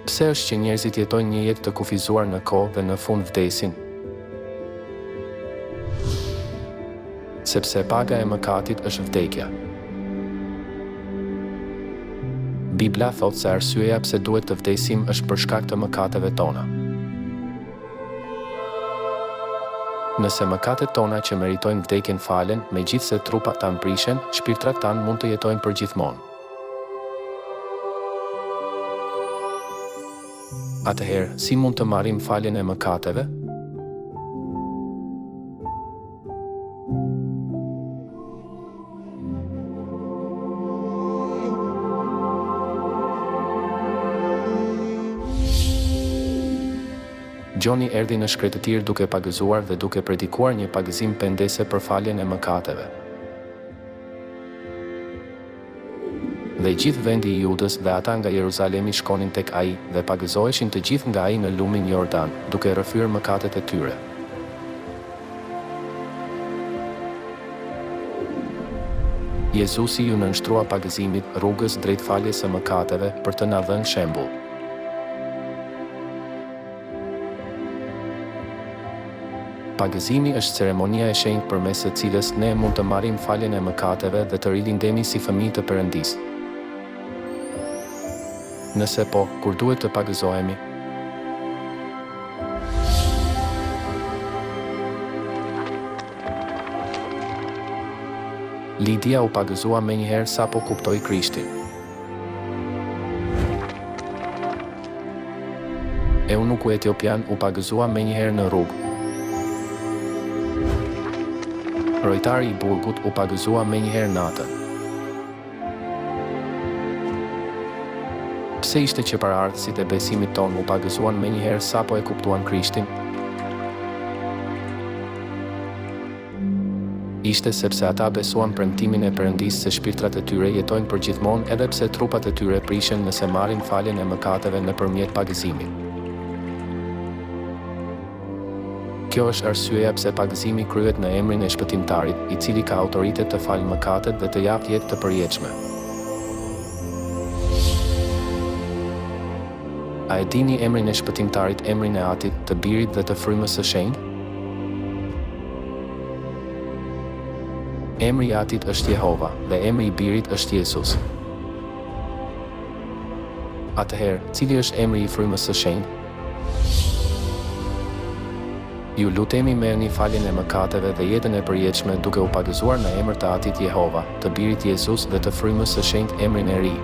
Pse është që njerëzit jetojnë një jetë të kufizuar në kohë dhe në fund vdesin? Sepse paga e mëkatit është vdekja. Bibla thotë se arsyeja pse duhet të vdesim është për shkak të mëkateve tona. Nëse mëkatet tona që meritojnë vdekjen falen, megjithse trupat tanë prishen, shpirtrat tanë mund të jetojnë përgjithmonë. Atëherë, si mund të marrim faljen e mëkateve? Gjoni erdhi në shkretëtir duke pagëzuar dhe duke predikuar një pagëzim pendese për faljen e mëkateve. Dhe gjithë vendi i Judës dhe ata nga Jeruzalemi shkonin tek ai dhe pagëzoheshin të gjithë nga ai në lumin Jordan, duke rrëfyer mëkatet e tyre. Jezusi ju nënshtrua pagëzimit, rrugës drejt faljes së mëkateve, për të na dhënë shembull. Pagëzimi është ceremonia e shenjtë përmes së cilës ne mund të marrim faljen e mëkateve dhe të rilindemi si fëmijë të Perëndisë. Nëse po, kur duhet të pagëzohemi? Lidia u pagëzua menjëherë sapo kuptoi Krishtin. Eunuku etiopian u pagëzua menjëherë në rrugë. Rojtari i burgut u pagëzua menjëherë natën. Pse ishte që paraardhësit e besimit ton u pagëzuan menjëherë sapo e kuptuan Krishtin? Ishte sepse ata besuan premtimin e Perëndisë se shpirtrat e tyre jetojnë përgjithmonë edhe pse trupat e tyre prishen nëse marrin faljen e mëkateve nëpërmjet pagëzimit. Kjo është arsyeja pse pagëzimi kryhet në emrin e shpëtimtarit, i cili ka autoritet të falë mëkatet dhe të japë jetë të përjetshme. A e dini emrin e shpëtimtarit, emrin e Atit, të Birit dhe të Frymës së Shenjtë? Emri i Atit është Jehova dhe emri i Birit është Jezus. Atëherë, cili është emri i Frymës së Shenjtë? Ju lutemi merrni faljen e mëkateve dhe jetën e përjetshme duke u pagëzuar në emër të Atit Jehova, të Birit Jezus dhe të Frymës së Shenjtë, emrin e ri.